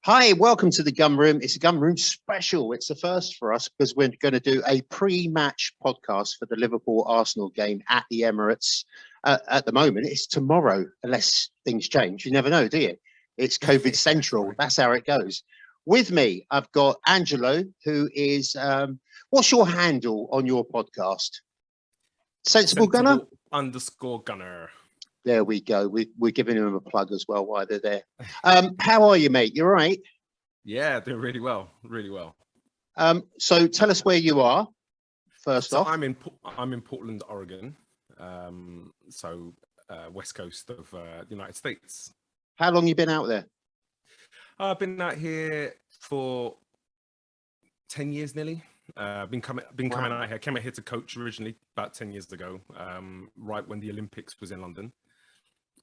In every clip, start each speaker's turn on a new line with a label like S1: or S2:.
S1: Hi, welcome to the Gun Room. It's a Gun Room special. It's the first for us because we're going to do a pre-match podcast for the Liverpool-Arsenal game at the Emirates. At the moment, it's tomorrow, unless things change. You never know, do you? It's COVID central. That's how it goes. With me, I've got Angelo, who is, what's your handle on your podcast? Sensible Gunner?
S2: _Gunner.
S1: There we go. We're giving him a plug as well while they're there. How are you, mate? You all right?
S2: Yeah, doing really well, really well.
S1: So tell us where you are. First off,
S2: I'm in Portland, Oregon. West coast of the United States.
S1: How long you been out there?
S2: I've been out here for 10 years nearly. Been coming out here. Came out here to coach originally about 10 years ago, right when the Olympics was in London.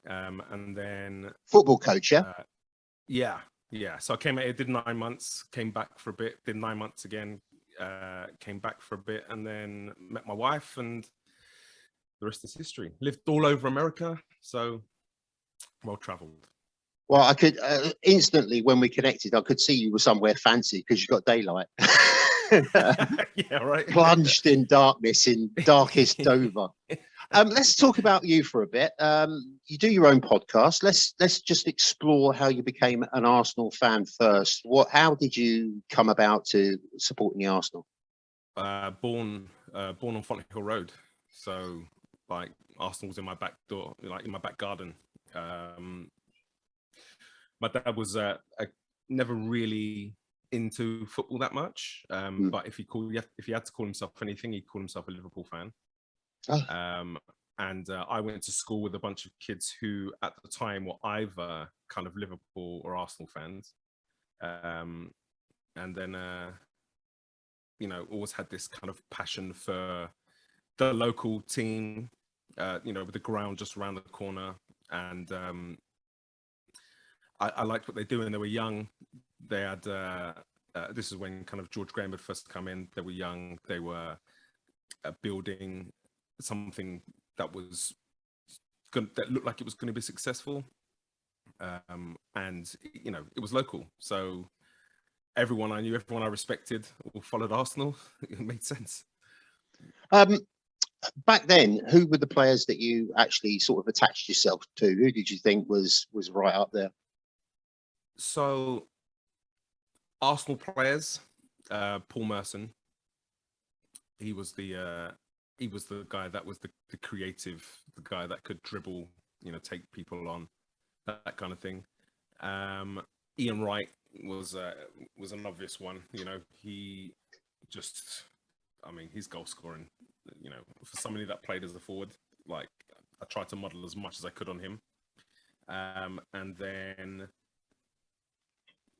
S2: And then
S1: football coach,
S2: yeah. So I came out here, did 9 months, came back for a bit, did 9 months again, came back for a bit, and then met my wife, and the rest is history. Lived all over America, so well traveled.
S1: Well, I could instantly when we connected, I could see you were somewhere fancy because you got daylight.
S2: Yeah, right.
S1: Plunged in darkness in darkest Dover. Let's talk about you for a bit. You do your own podcast. Let's just explore how you became an Arsenal fan first. How did you come about to supporting the Arsenal?
S2: Born on Fonthill Road, so like Arsenal was in my back door, like in my back garden. My dad was never really into football that much, but if he had to call himself anything, he'd call himself a Liverpool fan. And I went to school with a bunch of kids who at the time were either kind of Liverpool or Arsenal fans, and then always had this kind of passion for the local team, with the ground just around the corner. And I liked what they do, and they were young. They had this is when kind of George Graham had first come in. They were young. They were building something that looked like it was going to be successful, and it was local. So everyone I knew, everyone I respected, all followed Arsenal. It made sense.
S1: Back then, who were the players that you actually sort of attached yourself to? Who did you think was right up there?
S2: So Arsenal players, Paul Merson. He was the guy that was the creative, the guy that could dribble, take people on, that kind of thing. Ian Wright was an obvious one. He just, his goal scoring, for somebody that played as a forward, like I tried to model as much as I could on him. And then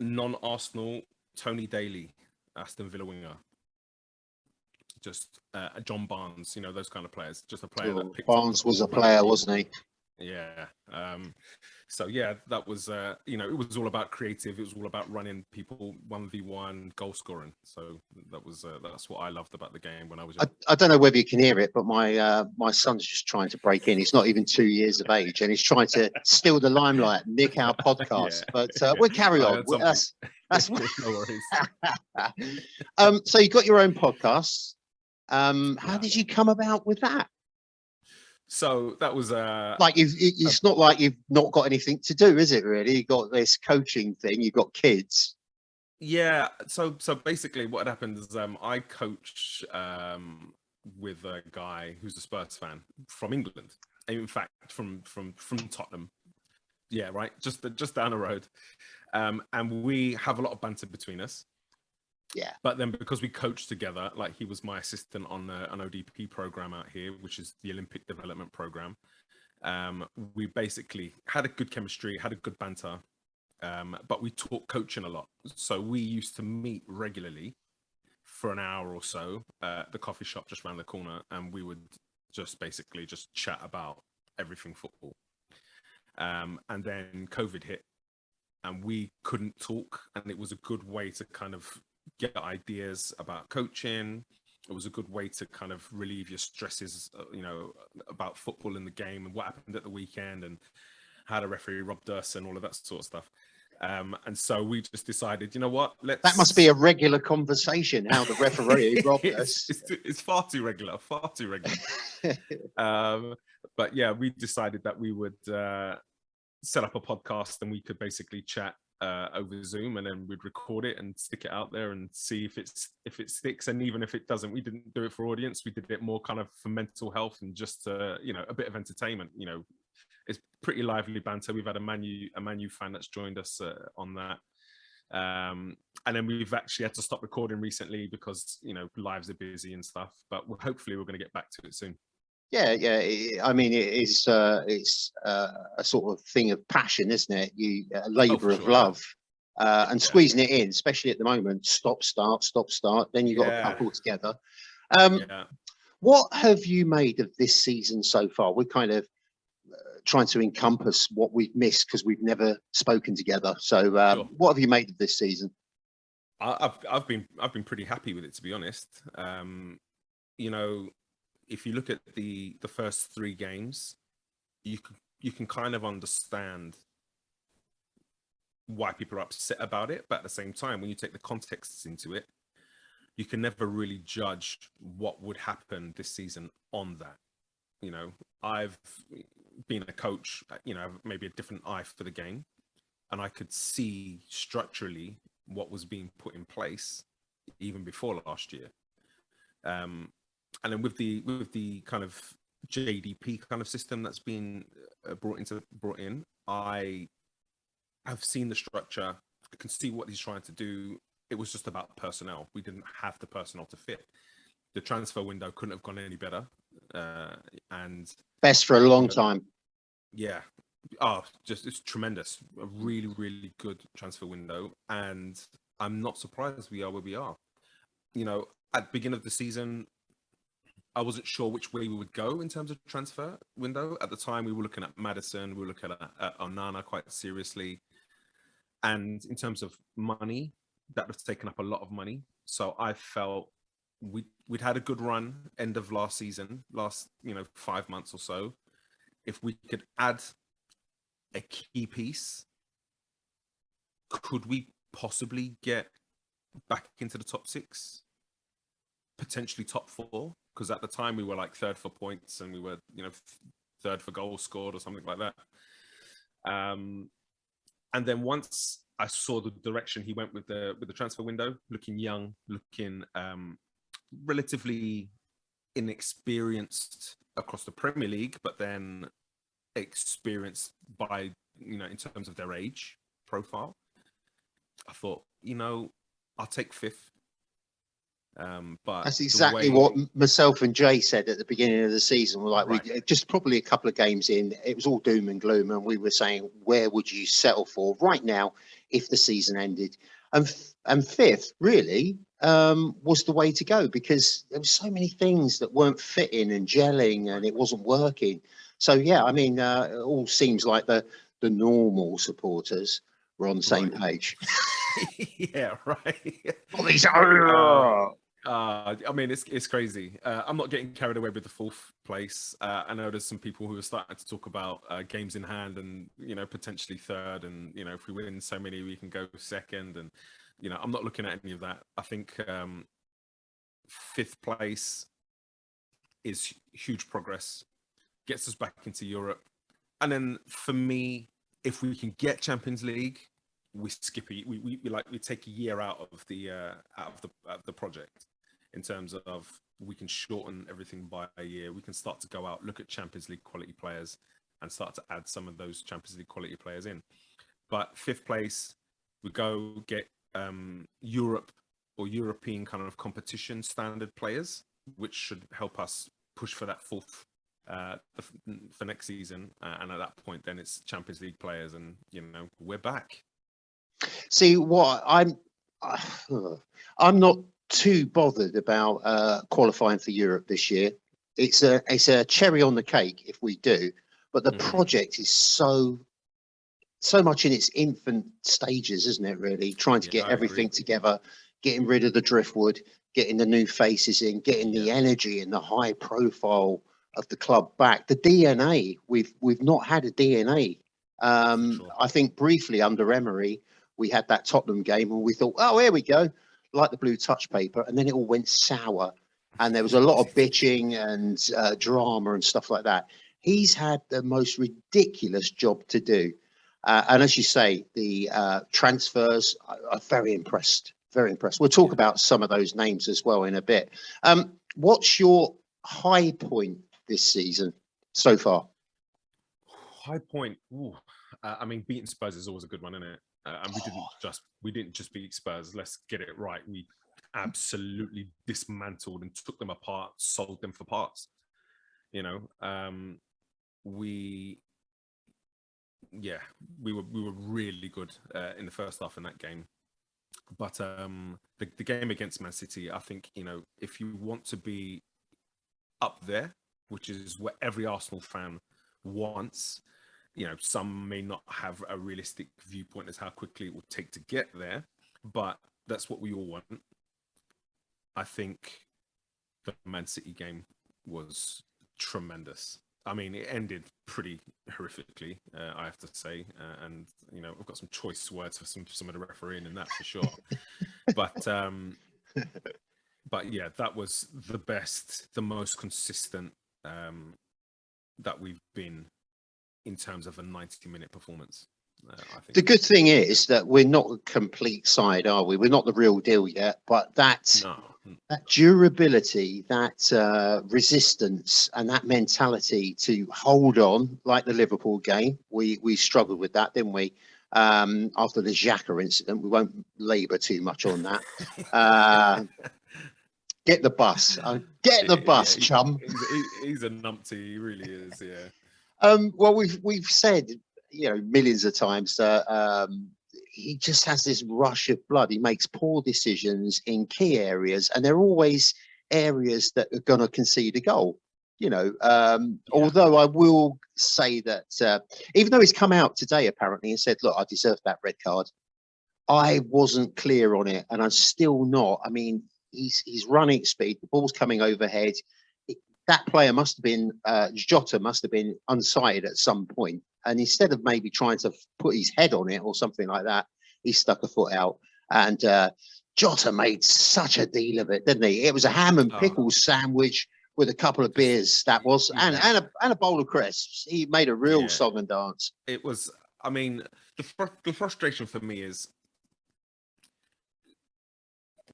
S2: non-Arsenal, Tony Daly, Aston Villa winger. Just John Barnes, those kind of players. Just a player that picked
S1: Barnes was a player, wasn't he?
S2: Yeah. So yeah, that was it was all about creative. It was all about running people 1v1, goal scoring. So that's what I loved about the game when I was young.
S1: I don't know whether you can hear it, but my son's just trying to break in. He's not even 2 years of age, and he's trying to steal the limelight, nick our podcast. Yeah. But we'll carry on. That's
S2: no worries.
S1: So you got your own podcast. How did you come about with that?
S2: So that was
S1: it's not like you've not got anything to do, is it? Really, you got this coaching thing. You got kids.
S2: Yeah. So basically, what had happened is I coach with a guy who's a Spurs fan from England. In fact, from Tottenham. Yeah, right. Just down the road, and we have a lot of banter between us.
S1: Yeah.
S2: But then because we coached together, like he was my assistant on an ODP program out here, which is the Olympic Development Program. We basically had a good chemistry, had a good banter, but we talked coaching a lot. So we used to meet regularly for an hour or so at the coffee shop just around the corner, and we would just basically just chat about everything football. And then COVID hit, and we couldn't talk, and it was a good way to kind of get ideas about coaching. It was a good way to kind of relieve your stresses, about football in the game and what happened at the weekend and how the referee robbed us and all of that sort of stuff. And so we just decided, you know what,
S1: That must be a regular conversation, how the referee robbed us.
S2: It's far too regular. But yeah, we decided that we would set up a podcast and we could basically chat over Zoom, and then we'd record it and stick it out there and see if it sticks. And even if it doesn't, we didn't do it for audience. We did it more kind of for mental health and just a bit of entertainment. It's pretty lively banter. We've had a Man U fan that's joined us on that. And then we've actually had to stop recording recently because lives are busy and stuff, but hopefully we're going to get back to it soon.
S1: Yeah. I mean, it's a sort of thing of passion, isn't it? A labour of love, and squeezing it in, especially at the moment. Stop, start. Then you've got a couple together. What have you made of this season so far? We're kind of trying to encompass what we've missed because we've never spoken together. So, what have you made of this season?
S2: I've been pretty happy with it, to be honest. If you look at the first 3 games, you can kind of understand why people are upset about it, but at the same time, when you take the contexts into it, you can never really judge what would happen this season on that. I've been a coach, maybe a different eye for the game, and I could see structurally what was being put in place even before last year. And then with the kind of JDP kind of system that's been brought in, I have seen the structure. I can see what he's trying to do. It was just about personnel. We didn't have the personnel to fit. The transfer window couldn't have gone any better. And
S1: best for a long time.
S2: Yeah. It's tremendous. A really, really good transfer window. And I'm not surprised we are where we are. At the beginning of the season, I wasn't sure which way we would go in terms of transfer window. At the time, we were looking at Maddison, we were looking at Onana quite seriously. And in terms of money, that was taken up a lot of money. So I felt we'd had a good run end of last season, 5 months or so. If we could add a key piece, could we possibly get back into the top 6? Potentially top 4? Because at the time we were like 3rd for points and we were, 3rd for goals scored or something like that. And then once I saw the direction he went with the transfer window, looking young, looking relatively inexperienced across the Premier League, but then experienced by, in terms of their age profile, I thought, I'll take 5th. But
S1: that's exactly what myself and Jay said at the beginning of the season. We're like, we just probably a couple of games in, it was all doom and gloom, and we were saying, where would you settle for right now if the season ended? And 5th really was the way to go, because there were so many things that weren't fitting and gelling, and it wasn't working. So yeah, I mean, it all seems like the normal supporters were on the same page.
S2: Yeah, right.
S1: I
S2: mean, it's crazy. I'm not getting carried away with the 4th place. I know there's some people who are starting to talk about games in hand and, potentially 3rd. And, if we win so many, we can go 2nd. And, I'm not looking at any of that. I think 5th place is huge progress, gets us back into Europe. And then for me, if we can get Champions League, we skip it. We take a year out of the project, in terms of we can shorten everything by a year. We can start to go out, look at Champions League quality players, and start to add some of those Champions League quality players in. But 5th place, we go get Europe or European kind of competition standard players, which should help us push for that 4th for next season. And at that point, then it's Champions League players, and we're back.
S1: See, what I'm not too bothered about qualifying for Europe this year. It's a cherry on the cake if we do, but the project is so much in its infant stages, isn't it? Really trying to get everything together, getting rid of the driftwood, getting the new faces in, getting the energy and the high profile of the club back. The DNA, we've not had a DNA
S2: Sure.
S1: I think briefly under Emery, we had that Tottenham game and we thought, oh, here we go, like the blue touch paper. And then it all went sour. And there was a lot of bitching and drama and stuff like that. He's had the most ridiculous job to do. And as you say, the transfers are very impressed. Very impressed. We'll talk about some of those names as well in a bit. What's your high point this season so far?
S2: High point. Ooh. I mean, beating Spurs is always a good one, isn't it? And we didn't just beat Spurs. Let's get it right. We absolutely dismantled and took them apart, sold them for parts. You know, we were really good in the first half in that game. But the game against Man City, I think, you know, if you want to be up there, which is what every Arsenal fan wants, you know, some may not have a realistic viewpoint as how quickly it would take to get there, but that's what we all want. I think the Man City game was tremendous. I mean, it ended pretty horrifically, I have to say. And, you know, I've got some choice words for some of the refereeing in that for sure. But yeah, that was the best, the most consistent that we've been in terms of a 90-minute performance. I think.
S1: The good thing is that we're not a complete side, are we? We're not the real deal yet, but that durability, that resistance and that mentality to hold on, like the Liverpool game, we struggled with that, didn't we? After the Xhaka incident, we won't labour too much on that. Get the bus. Get the bus, chum.
S2: He's a numpty. He really is, yeah.
S1: Well, we've said, you know, millions of times that he just has this rush of blood. He makes poor decisions in key areas, and they're always areas that are going to concede a goal. You know, although I will say that even though he's come out today apparently and said, "Look, I deserved that red card," I wasn't clear on it, and I'm still not. I mean, he's running at speed. The ball's coming overhead. That player must have been, Jota must have been unsighted at some point. And instead of maybe trying to put his head on it or something like that, he stuck a foot out. And Jota made such a deal of it, didn't he? It was a ham and pickles sandwich with a couple of beers, that was, and a bowl of crisps. He made a real song and dance.
S2: It was, I mean, the frustration for me is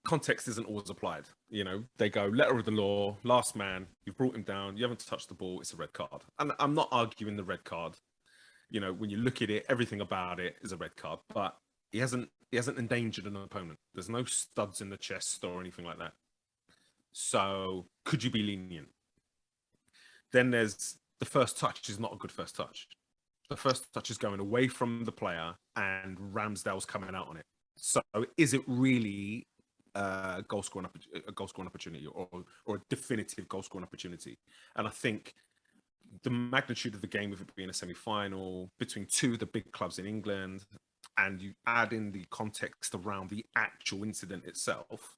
S2: context isn't always applied. You know, they go letter of the law, last man, you've brought him down, you haven't touched the ball, it's a red card. And I'm not arguing the red card. You know, when you look at it, everything about it is a red card, but he hasn't endangered an opponent. There's no studs in the chest or anything like that. So could you be lenient? Then there's the first touch is not a good first touch. The first touch is going away from the player and Ramsdale's coming out on it. So is it really a goal scoring opportunity or a definitive goal scoring opportunity? And I think the magnitude of the game, with it being a semi-final between two of the big clubs in England, and you add in the context around the actual incident itself,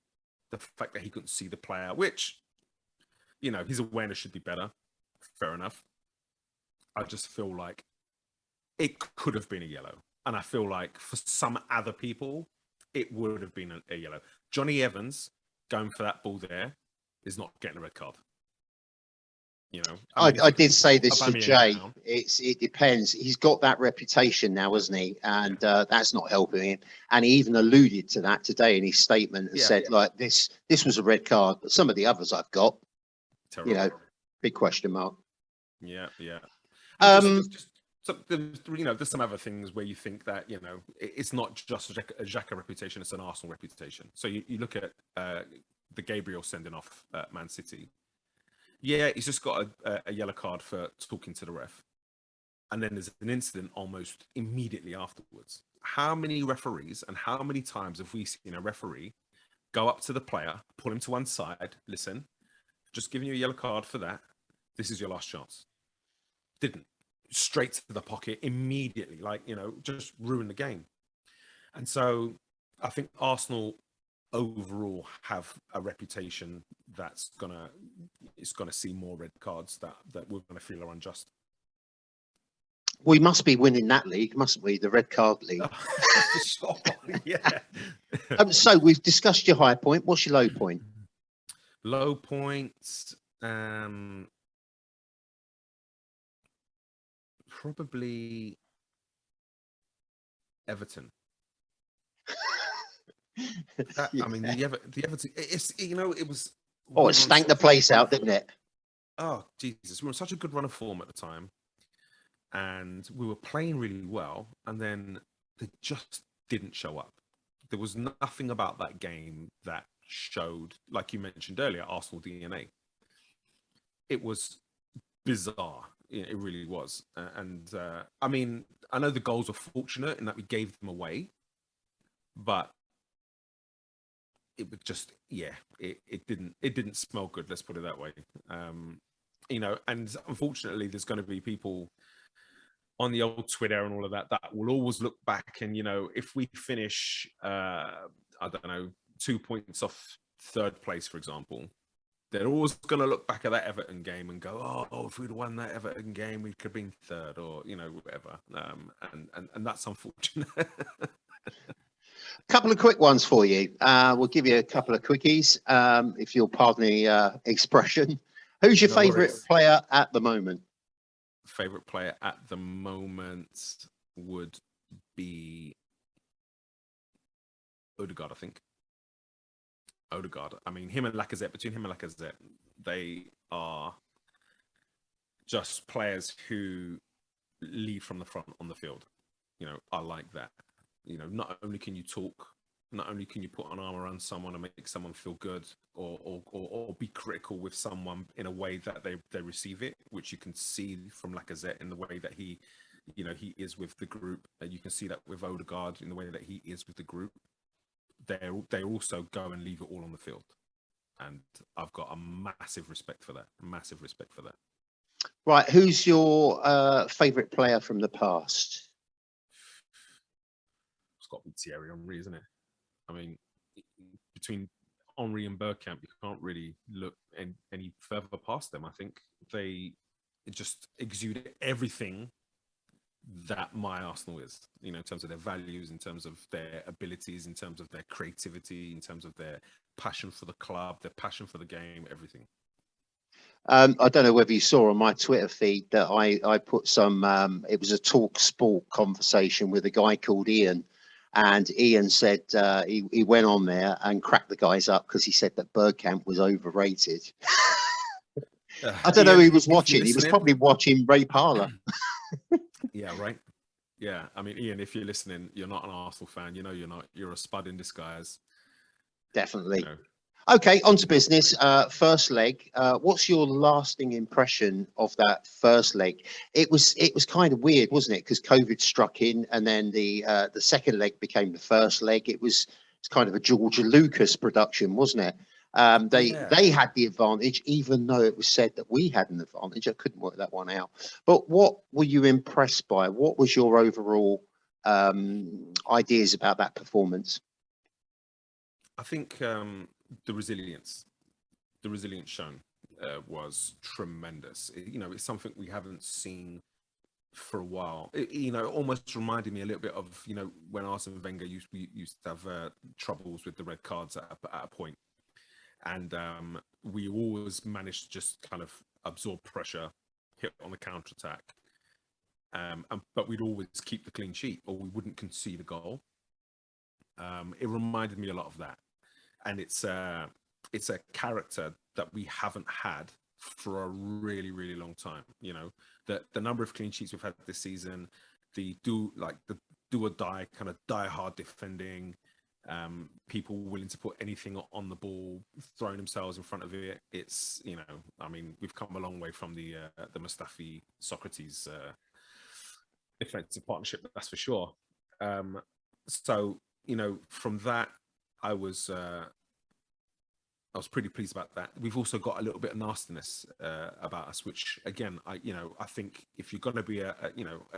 S2: the fact that he couldn't see the player, which, you know, his awareness should be better. Fair enough. I just feel like it could have been a yellow. And I feel like for some other people, it would have been a yellow. Johnny Evans going for that ball there is not getting a red card. You know,
S1: I did say this to Jay. It depends. He's got that reputation now, hasn't he? And that's not helping him. And he even alluded to that today in his statement and said, like, this was a red card, but some of the others I've got, terrible. You know, big question mark.
S2: Yeah. So, you know, there's some other things where you think that, you know, it's not just a Xhaka reputation, it's an Arsenal reputation. So you look at the Gabriel sending off Man City. Yeah, he's just got a yellow card for talking to the ref. And then there's an incident almost immediately afterwards. How many referees and how many times have we seen a referee go up to the player, pull him to one side, listen, just giving you a yellow card for that. This is your last chance. Didn't. Straight to the pocket immediately, like, you know, just ruin the game. And so I think Arsenal overall have a reputation that's gonna see more red cards that we're gonna feel are unjust.
S1: We must be winning that league, mustn't we? The red card league.
S2: For sure. Yeah.
S1: So we've discussed your high point. What's your low point?
S2: Low points. Probably Everton. I mean, the Everton. It's it was.
S1: Oh, it stank the place out, didn't it?
S2: Oh Jesus, we were on such a good run of form at the time, and we were playing really well, and then they just didn't show up. There was nothing about that game that showed, like you mentioned earlier, Arsenal DNA. It was bizarre. It really was. I mean, I know the goals were fortunate in that we gave them away, but it would just, it didn't smell good. Let's put it that way. And unfortunately, there's going to be people on the old Twitter and all of that will always look back and, if we finish, I don't know, 2 points off third place, for example, they're always going to look back at that Everton game and go, oh, if we'd won that Everton game, we could have been third, or, whatever. And that's unfortunate.
S1: Couple of quick ones for you. We'll give you a couple of quickies, if you'll pardon the expression. Who's your favourite player at the moment?
S2: Favorite player at the moment would be Odegaard, I think. Odegaard. I mean, between him and Lacazette, they are just players who lead from the front on the field. I like that. Not only can you talk, not only can you put an arm around someone and make someone feel good, or be critical with someone in a way that they receive it, which you can see from Lacazette in the way that he is with the group. You can see that with Odegaard in the way that he is with the group. They also go and leave it all on the field, and I've got a massive respect for that.
S1: Right, who's your favourite player from the past?
S2: It's got to be Thierry Henry, isn't it? I mean, between Henry and Bergkamp, you can't really look any further past them. I think they just exude everything that my Arsenal is, in terms of their values, in terms of their abilities, in terms of their creativity, in terms of their passion for the club, their passion for the game, everything.
S1: I don't know whether you saw on my Twitter feed that I put some, it was a Talk Sport conversation with a guy called Ian. And Ian said he went on there and cracked the guys up because he said that Bergkamp was overrated. I don't know who he was watching. He was probably watching Ray Parlour.
S2: Yeah, right. Yeah, I mean, Ian, if you're listening, you're not an Arsenal fan. You're not. You're a spud in disguise.
S1: Definitely. Okay, on to business. First leg. What's your lasting impression of that first leg? It was kind of weird, wasn't it? Because COVID struck in, and then the second leg became the first leg. It's kind of a George Lucas production, wasn't it? They had the advantage, even though it was said that we had an advantage. I couldn't work that one out. But what were you impressed by? What was your overall ideas about that performance?
S2: I think the resilience shown was tremendous. It's something we haven't seen for a while. It almost reminded me a little bit of when Arsene Wenger used to have troubles with the red cards at a point. And we always managed to just kind of absorb pressure, hit on the counter attack, but we'd always keep the clean sheet, or we wouldn't concede a goal. It reminded me a lot of that, and it's a character that we haven't had for a really, really long time. The number of clean sheets we've had this season, the do or die kind of die hard defending. People willing to put anything on the ball, throwing themselves in front of it. It's I mean, we've come a long way from the Mustafi Socrates defensive partnership, that's for sure. So from that, I was pretty pleased about that. We've also got a little bit of nastiness about us, which again, I think if you're going to be a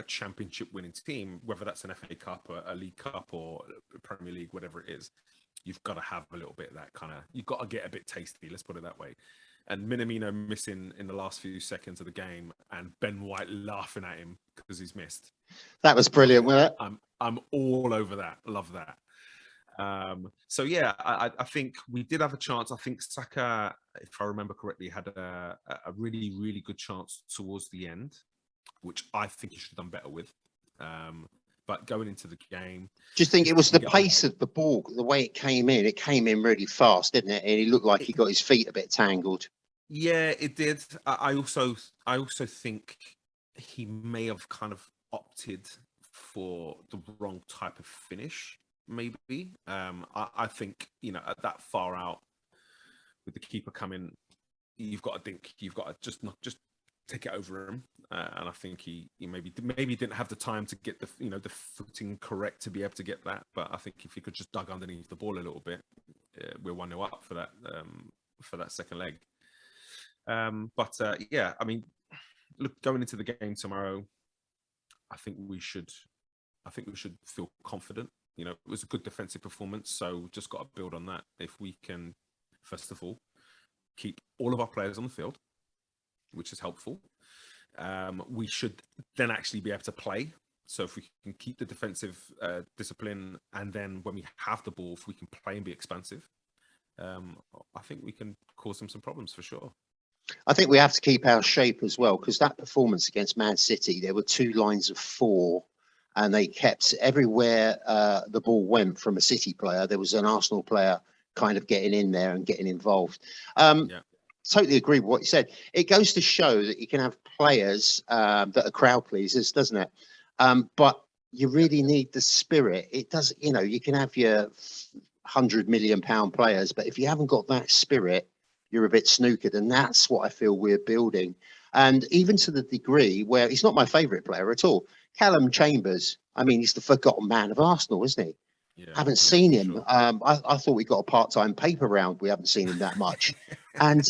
S2: championship winning team, whether that's an FA Cup or a League Cup or a Premier League, whatever it is, you've got to have a little bit of that kind of. You've got to get a bit tasty. Let's put it that way. and Minamino missing in the last few seconds of the game, and Ben White laughing at him because he's missed.
S1: That was brilliant, wasn't it?
S2: I'm all over that. Love that. So yeah, I think we did have a chance. I think Saka, if I remember correctly, had a really, really good chance towards the end, which I think he should have done better with. But going into the game,
S1: Do you think it was the pace of the ball, the way it came in? It came in really fast, didn't it? And he looked like he got his feet a bit tangled.
S2: Yeah, it did. I also think he may have kind of opted for the wrong type of finish. Maybe. I think, at that far out with the keeper coming, you've got to think, you've got to just take it over him. And I think he maybe didn't have the time to get the footing correct to be able to get that. But I think if he could just dug underneath the ball a little bit, we're 1-0 up for that second leg. Yeah, I mean, look, going into the game tomorrow, I think we should feel confident. It was a good defensive performance, so we've just got to build on that. If we can, first of all, keep all of our players on the field, which is helpful, we should then actually be able to play. So if we can keep the defensive discipline, and then when we have the ball, if we can play and be expansive, I think we can cause them some problems for sure.
S1: I think we have to keep our shape as well, because that performance against Man City, there were 2 lines of 4. And they kept everywhere the ball went from a City player, there was an Arsenal player kind of getting in there and getting involved. Totally agree with what you said. It goes to show that you can have players that are crowd pleasers, doesn't it? But you really need the spirit. It does, you can have your £100 million players, but if you haven't got that spirit, you're a bit snookered. And that's what I feel we're building. And even to the degree where he's not my favourite player at all. Callum Chambers, I mean, he's the forgotten man of Arsenal, isn't he?
S2: Yeah,
S1: haven't seen him.
S2: Sure.
S1: I thought we got a part-time paper round. We haven't seen him that much. And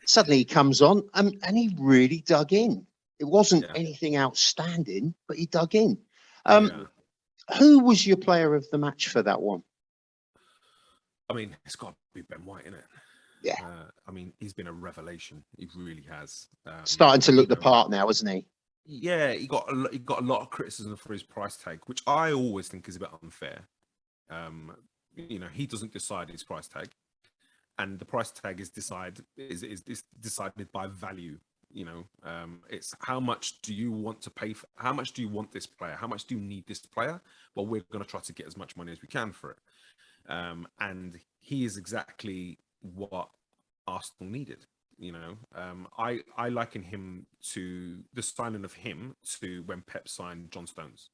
S1: suddenly he comes on and he really dug in. It wasn't anything outstanding, but he dug in. Who was your player of the match for that one?
S2: I mean, it's got to be Ben White, isn't it?
S1: Yeah.
S2: I mean, he's been a revelation. He really has.
S1: Starting to look the part now, isn't he?
S2: Yeah, he got a lot of criticism for his price tag, which I always think is a bit unfair. He doesn't decide his price tag, and the price tag is decided by value. It's how much do you want to pay for? How much do you want this player? How much do you need this player? Well, we're going to try to get as much money as we can for it. And he is exactly what Arsenal needed. I liken him to the signing of him to when Pep signed John Stones.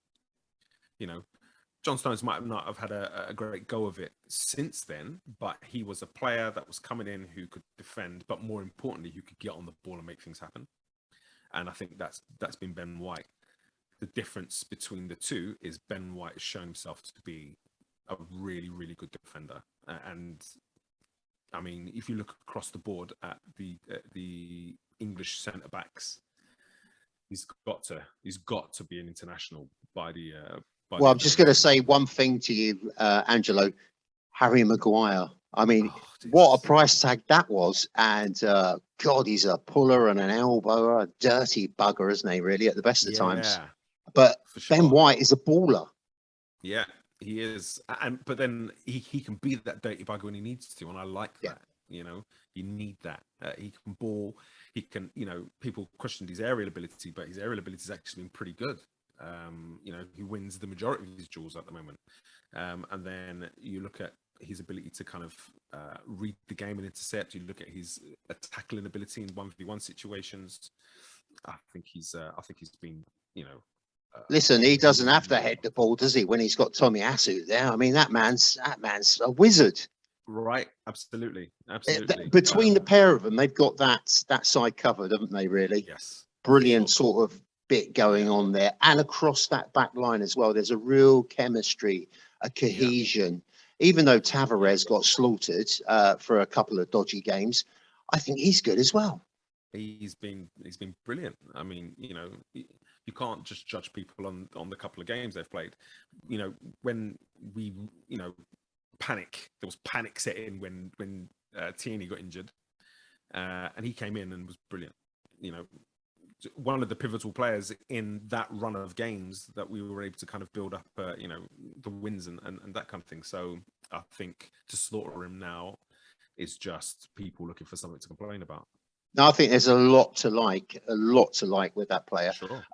S2: John Stones might not have had a great go of it since then, but he was a player that was coming in who could defend, but more importantly, who could get on the ball and make things happen. And I think that's been Ben White. The difference between the two is Ben White has shown himself to be a really, really good defender. And I mean, if you look across the board at the English centre backs, he's got to be an international by the.
S1: Well, I'm just going to say one thing to you, Angelo. Harry Maguire. I mean, what a price tag that was. And God, he's a puller and an elbow, a dirty bugger, isn't he, really, at the best of times? But sure. Ben White is a baller.
S2: Yeah, he is. But then he can be that dirty bugger when he needs to. And I like that. You need that. He can ball. He can, people questioned his aerial ability, but his aerial ability has actually been pretty good. He wins the majority of his duels at the moment. And then you look at his ability to kind of read the game and intercept. You look at his tackling ability in 1v1 situations. I think he's been,
S1: Listen, he doesn't have to head the ball, does he? When he's got Tommy Asu there, I mean, that man's a wizard.
S2: Right, absolutely.
S1: Between the pair of them, they've got that side covered, haven't they? Really,
S2: yes.
S1: Brilliant sort of bit going on there, and across that back line as well. There's a real chemistry, a cohesion. Even though Tavares got slaughtered for a couple of dodgy games, I think he's good as well.
S2: He's been brilliant. I mean, you can't just judge people on the couple of games they've played. When we panic, there was panic set in when Tierney got injured, and he came in and was brilliant. You know, one of the pivotal players in that run of games that we were able to kind of build up, you know, the wins and that kind of thing. So I think to slaughter him now is just people looking for something to complain about.
S1: No, I think there's a lot to like with that player.
S2: Sure.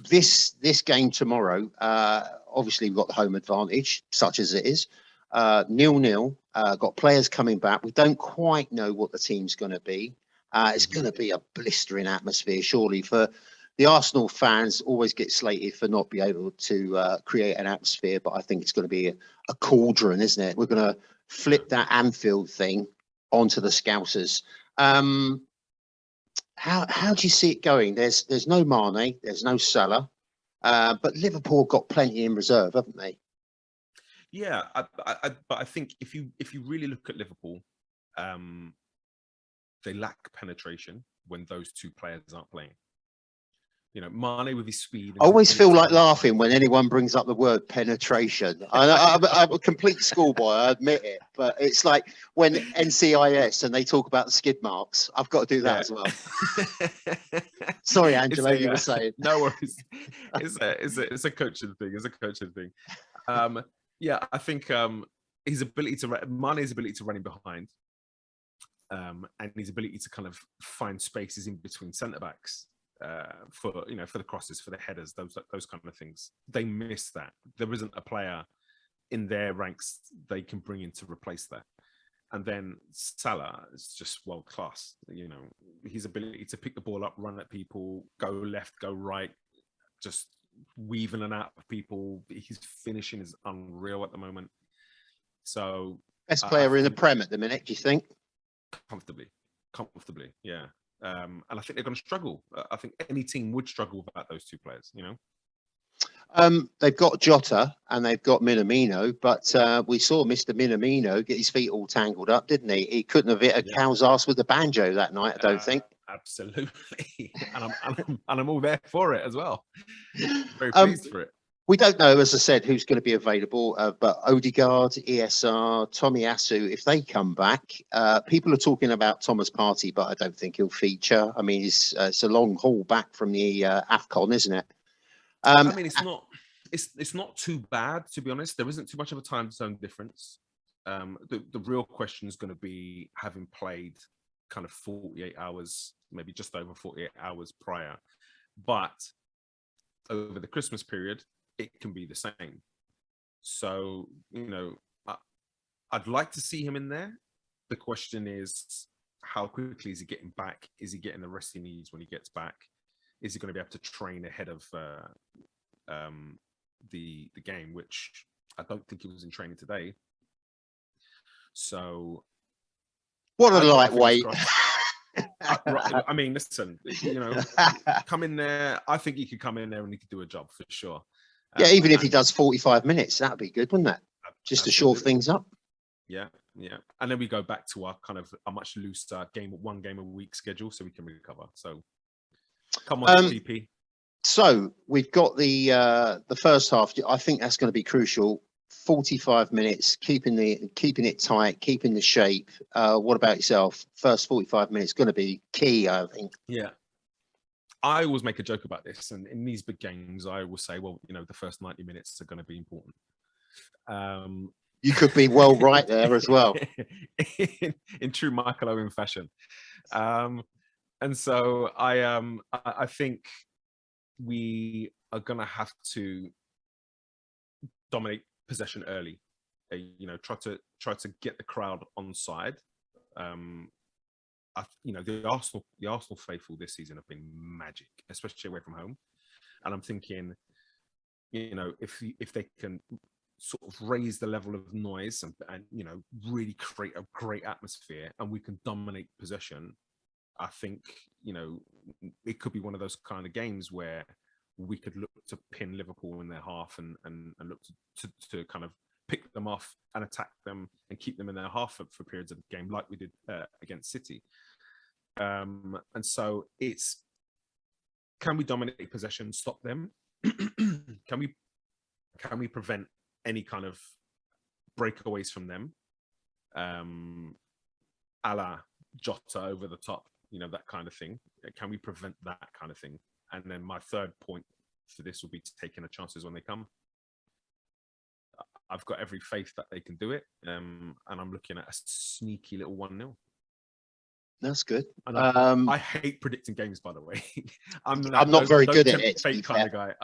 S1: This game tomorrow, obviously we've got the home advantage, such as it is. 0-0. Got players coming back. We don't quite know what the team's going to be. It's going to be a blistering atmosphere, surely. For the Arsenal fans, always get slated for not being able to create an atmosphere, but I think it's going to be a cauldron, isn't it? We're going to flip that Anfield thing onto the Scousers. How do you see it going? There's no Mane, there's no Salah, but Liverpool got plenty in reserve, haven't they?
S2: Yeah, but I think if you really look at Liverpool, they lack penetration when those two players aren't playing. You know, Mane with his speed.
S1: I always feel like laughing when anyone brings up the word penetration. I'm a complete schoolboy, I admit it, but it's like when NCIS and they talk about the skid marks. I've got to do that as well. Sorry, Angelo, you were saying.
S2: No worries. It's a coaching thing. It's a coaching thing. Yeah, I think Mane's ability to run in behind, and his ability to kind of find spaces in between centre backs. For the crosses, for the headers, those kind of things, they miss that. There isn't a player in their ranks they can bring in to replace that. And then Salah is just world class. You know, his ability to pick the ball up, run at people, go left, go right, just weave in and out of people. His finishing is unreal at the moment. So
S1: best player in the Prem at the minute, do you think?
S2: Comfortably, yeah. And I think they're going to struggle. I think any team would struggle without those two players, you know?
S1: They've got Jota and they've got Minamino, but we saw Mr. Minamino get his feet all tangled up, didn't he? He couldn't have hit a cow's ass with a banjo that night, I don't think.
S2: Absolutely. And I'm all there for it as well. Very pleased for it.
S1: We don't know, as I said, who's going to be available, but Odegaard, ESR, Tomiyasu, if they come back, people are talking about Thomas Partey, but I don't think he'll feature. I mean, it's a long haul back from the AFCON, isn't it?
S2: I mean, it's not too bad, to be honest. There isn't too much of a time zone difference. The real question is going to be having played kind of 48 hours, maybe just over 48 hours prior. But over the Christmas period, it can be the same. So, you know, I'd like to see him in there. The question is, how quickly is he getting back? Is he getting the rest he needs when he gets back? Is he going to be able to train ahead of the game, which I don't think he was in training today. So,
S1: what a lightweight.
S2: I mean, listen, you know, come in there. I think he could come in there and he could do a job for sure.
S1: Yeah, even if he does 45 minutes, that'd be good, wouldn't that? Just to shore things up.
S2: Yeah. And then we go back to our kind of a much looser one game a week schedule so we can recover. So come on, TP.
S1: So we've got the first half. I think that's going to be crucial. 45 minutes, keeping it tight, keeping the shape. What about yourself? First 45 minutes going to be key, I think.
S2: Yeah. I always make a joke about this, and in these big games, I will say, well, you know, the first 90 minutes are going to be important.
S1: You could be well right there as well.
S2: in true Michael Owen fashion. And so I think we are going to have to dominate possession early. You know, try to get the crowd on side. You know, the Arsenal faithful this season have been magic, especially away from home. And I'm thinking, you know, if they can sort of raise the level of noise and you know, really create a great atmosphere, and we can dominate possession, I think, you know, it could be one of those kind of games where we could look to pin Liverpool in their half and look to kind of pick them off and attack them and keep them in their half for periods of the game, like we did against City. And so it's, can we dominate possession, stop them? Can we prevent any kind of breakaways from them? A la Jota over the top, that kind of thing. Can we prevent that kind of thing? And then my third point for this will be taking the chances when they come. I've got every faith that they can do it, and I'm looking at a sneaky little 1-0.
S1: That's good.
S2: And I hate predicting games, by the way. I'm
S1: not very good at it.
S2: Fate kind of guy.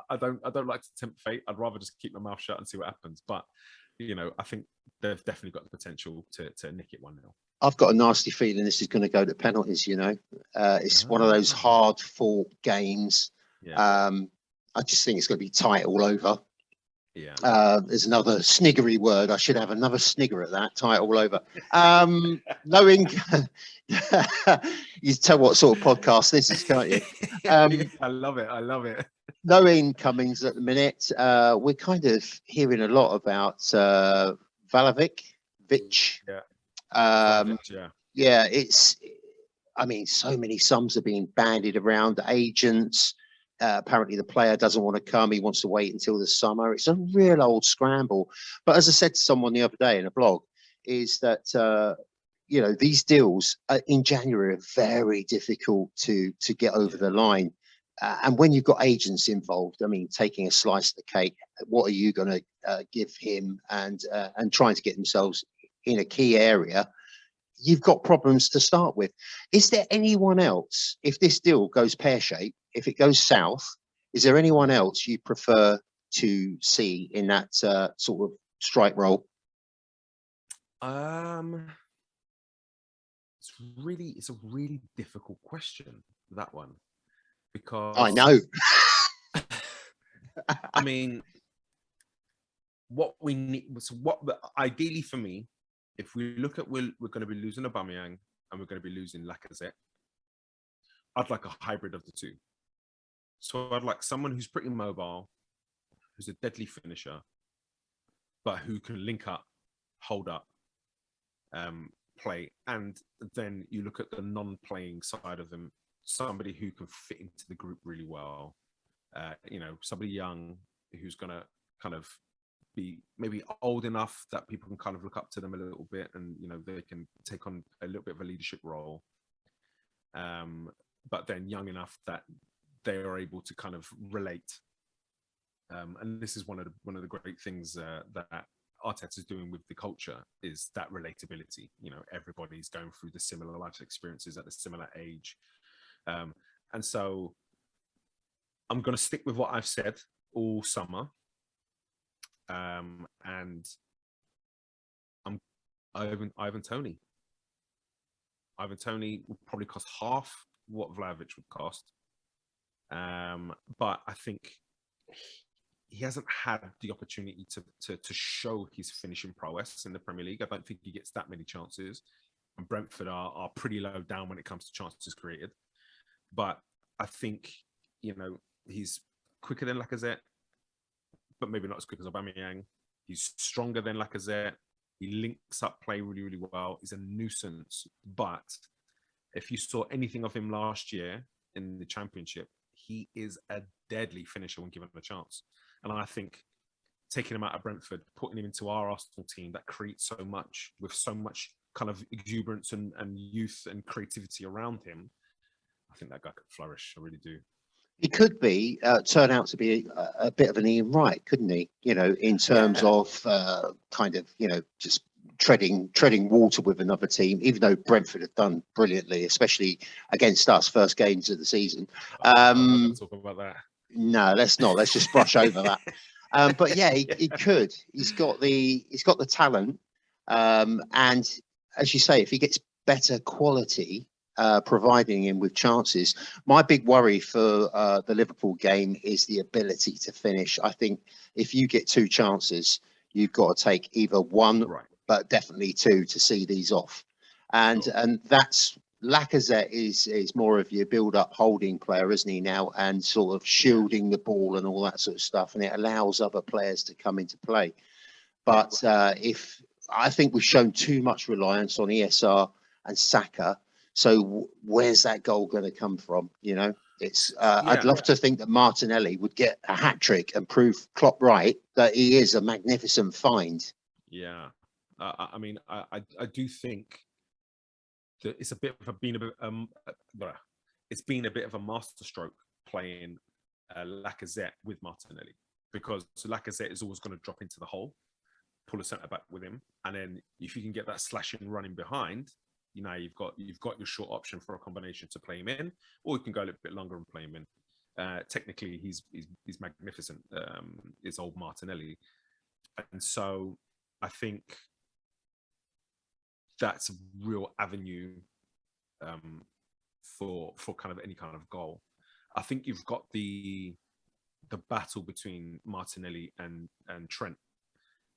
S2: I don't like to tempt fate. I'd rather just keep my mouth shut and see what happens. But I think they've definitely got the potential to nick it 1-0.
S1: I've got a nasty feeling this is going to go to penalties. It's one of those hard fought games.
S2: Yeah.
S1: I just think it's going to be tight all over.
S2: Yeah.
S1: There's another sniggery word. I should have another snigger at that. Tight all over. Knowing you tell what sort of podcast this is, can't you?
S2: I love it.
S1: No incomings at the minute. We're kind of hearing a lot about Vic.
S2: Yeah.
S1: So many sums are being bandied around. Agents. Apparently the player doesn't want to come. He wants to wait until the summer. It's a real old scramble. But as I said to someone the other day in a blog, is that these deals in January are very difficult to get over the line. And when you've got agents involved, taking a slice of the cake, what are you going to give him and trying to get themselves in a key area? You've got problems to start with. Is there anyone else, if this deal goes pear-shaped, if it goes south, is there anyone else you prefer to see in that sort of strike role?
S2: It's a really difficult question, that one, because
S1: I know.
S2: what we need, ideally for me, if we look at we're going to be losing Aubameyang and we're going to be losing Lacazette, I'd like a hybrid of the two. So I'd like someone who's pretty mobile, who's a deadly finisher, but who can link up, hold up, play. And then you look at the non-playing side of them, somebody who can fit into the group really well. Somebody young who's going to kind of be maybe old enough that people can kind of look up to them a little bit, and they can take on a little bit of a leadership role, but then young enough that they are able to kind of relate. And this is one of the great things that Arteta is doing with the culture, is that relatability. Everybody's going through the similar life experiences at a similar age, and so I'm going to stick with what I've said all summer. And I'm Ivan Toney. Ivan Toney will probably cost half what Vlahovic would cost, but I think he hasn't had the opportunity to show his finishing prowess in the Premier League. I don't think he gets that many chances, and Brentford are pretty low down when it comes to chances created. But I think he's quicker than Lacazette, but maybe not as quick as Aubameyang. He's stronger than Lacazette. He links up play really, really well. He's a nuisance. But if you saw anything of him last year in the Championship, he is a deadly finisher when given a chance. And I think taking him out of Brentford, putting him into our Arsenal team that creates so much, with so much kind of exuberance and youth and creativity around him, I think that guy could flourish. I really do.
S1: He could turn out to be a bit of an Ian Wright, couldn't he? In terms of just treading water with another team, even though Brentford have done brilliantly, especially against us, first games of the season.
S2: Let's talk about that.
S1: No, let's not. Let's just brush over that. But yeah, he could. He's got the talent, and as you say, if he gets better quality, providing him with chances. My big worry for the Liverpool game is the ability to finish. I think if you get two chances, you've got to take either one, but definitely two to see these off. And that's Lacazette is more of your build-up holding player, isn't he now, and sort of shielding the ball and all that sort of stuff, and it allows other players to come into play. But if I think we've shown too much reliance on ESR and Saka. So where's that goal going to come from? I'd love to think that Martinelli would get a hat trick and prove Klopp right that he is a magnificent find.
S2: Yeah, I do think it's a bit of a it's been a bit of a masterstroke playing Lacazette with Martinelli, because Lacazette is always going to drop into the hole, pull a centre back with him, and then if you can get that slashing running behind, you know, you've got your short option for a combination to play him in, or you can go a little bit longer and play him in. Technically, he's magnificent. It's old Martinelli, and so I think that's a real avenue for kind of any kind of goal. I think you've got the battle between Martinelli and Trent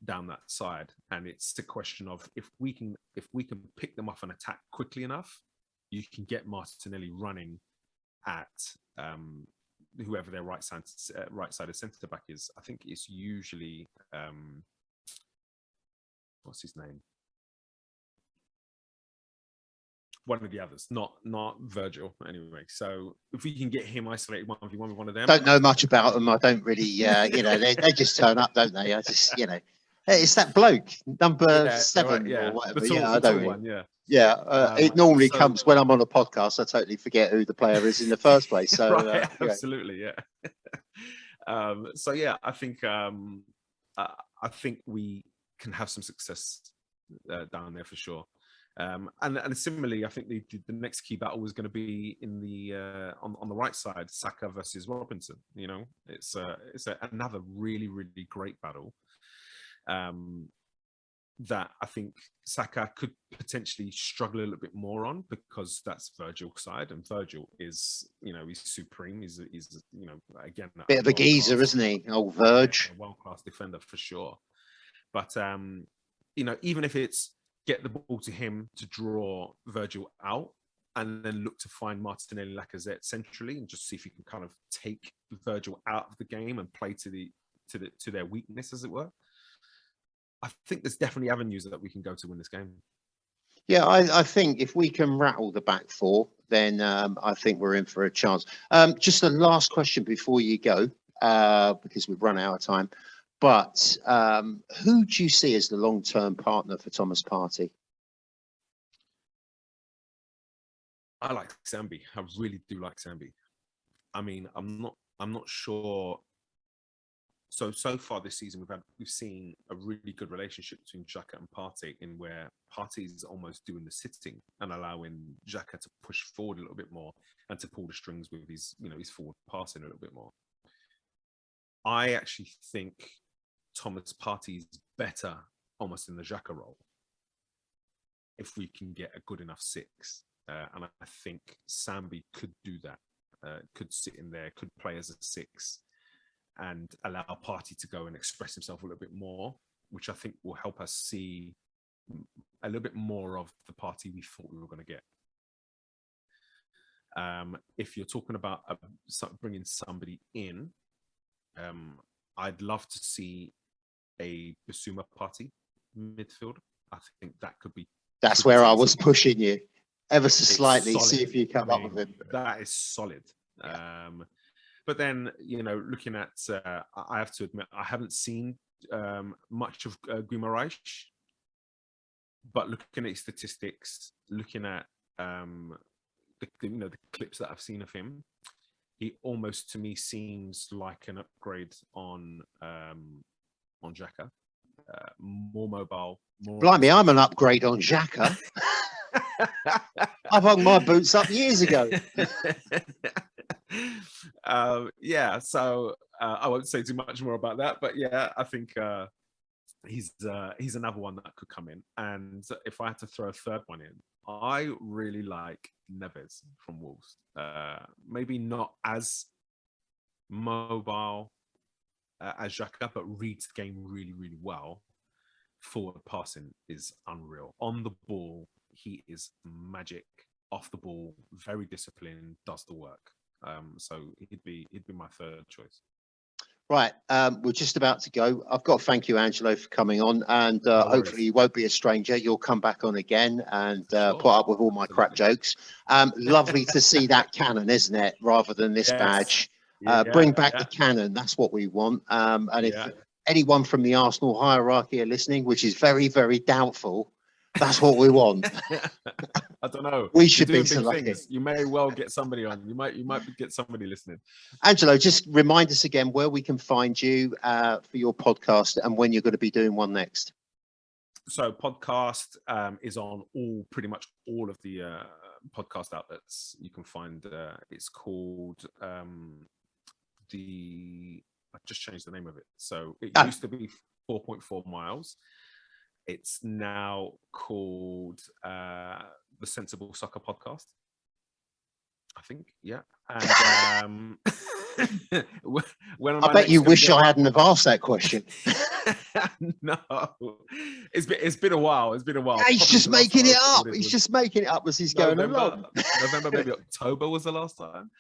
S2: down that side, and it's the question of if we can pick them off and attack quickly enough, you can get Martinelli running at whoever their right-sided centre back is. I think it's usually what's his name? One of the others, not Virgil anyway. So if we can get him isolated 1v1 with one of them.
S1: Don't know much about them. I don't really, you know, they just turn up, don't they? I just, you know, hey, it's that bloke, number 7
S2: right,
S1: or whatever.
S2: The
S1: I don't really.
S2: One, yeah.
S1: Yeah, it normally comes when I'm on a podcast. I totally forget who the player is in the first place. So
S2: right, absolutely, yeah. So yeah, I think we can have some success down there for sure. And similarly, I think the next key battle was going to be in the on the right side, Saka versus Robinson. You know, it's another really great battle. That I think Saka could potentially struggle a little bit more on, because that's Virgil's side, and Virgil is, you know, he's supreme. He's you know, again,
S1: bit of a geezer, isn't he? Old Virg,
S2: world-class defender for sure. But you know, even if it's get the ball to him to draw Virgil out, and then look to find Martinelli, Lacazette centrally, and just see if you can kind of take Virgil out of the game and play to their weakness, as it were. I think there's definitely avenues that we can go to win this game.
S1: Yeah, I think if we can rattle the back four, then I think we're in for a chance. Just a last question before you go, because we've run out of time. But who do you see as the long-term partner for Thomas Partey?
S2: I like Sambi. I really do like Sambi. I mean, I'm not sure. So far this season, we've seen a really good relationship between Xhaka and Partey, in where Partey is almost doing the sitting and allowing Xhaka to push forward a little bit more and to pull the strings with his forward passing a little bit more. I actually think Thomas Partey is better almost in the Xhaka role if we can get a good enough 6. And I think Sambi could do that, could sit in there, could play as a 6 and allow Partey to go and express himself a little bit more, which I think will help us see a little bit more of the Partey we thought we were going to get. If you're talking about bringing somebody in, I'd love to see a Bissouma Partey midfield. I think that could be.
S1: That's where I was pushing you ever so slightly. See if you come up with it.
S2: That is solid. Yeah. But then, you know, looking at, I have to admit, I haven't seen much of Guimaraes, but looking at his statistics, looking at the clips that I've seen of him, he almost to me seems like an upgrade on Xhaka. More mobile.
S1: Blimey, I'm an upgrade on Xhaka. I've hung my boots up years ago.
S2: Yeah, so I won't say too much more about that, but yeah, I think he's another one that could come in. And if I had to throw a third one in, I really like Neves from Wolves. Maybe not as mobile as Xhaka, but reads the game really well. Forward passing is unreal. On the ball, he is magic. Off the ball, very disciplined, does the work. So he'd be my third choice.
S1: Right, we're just about to go. I've got to thank you, Angelo, for coming on, and hopefully you won't be a stranger. You'll come back on again and put up with all my crap jokes. Lovely to see that cannon, isn't it? Rather than this badge. Bring back the cannon. That's what we want. And if anyone from the Arsenal hierarchy are listening, which is very doubtful, That's what we want.
S2: I don't know.
S1: We should
S2: You're
S1: be
S2: doing big
S1: selected.
S2: things. You may well get somebody on. You might get somebody listening.
S1: Angelo, just remind us again where we can find you for your podcast and when you're going to be doing one next.
S2: So podcast is on pretty much all of the podcast outlets. You can find it's called I just changed the name of it. So it used to be 4.4 miles. It's now called the Sensible Soccer Podcast, I think. Yeah. And
S1: I bet you wish I hadn't have asked that question.
S2: No, it's been a while. It's been a while.
S1: Yeah, he's just making it up. He's just making it up as he's going along.
S2: November, maybe October was the last time.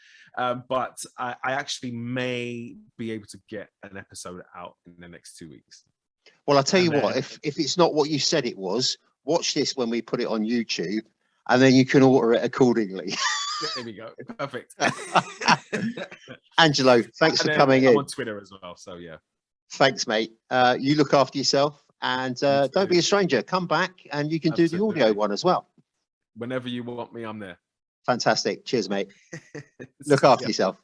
S2: But I actually may be able to get an episode out in the next 2 weeks.
S1: Well, I'll tell you what, if it's not what you said it was, watch this when we put it on YouTube, and then you can order it accordingly.
S2: There we go. Perfect.
S1: Angelo, thanks for coming in.
S2: I'm on Twitter as well, so yeah.
S1: Thanks, mate. You look after yourself, and don't be a stranger. Come back, and you can do the audio one as well.
S2: Whenever you want me, I'm there.
S1: Fantastic. Cheers, mate. Look after yourself.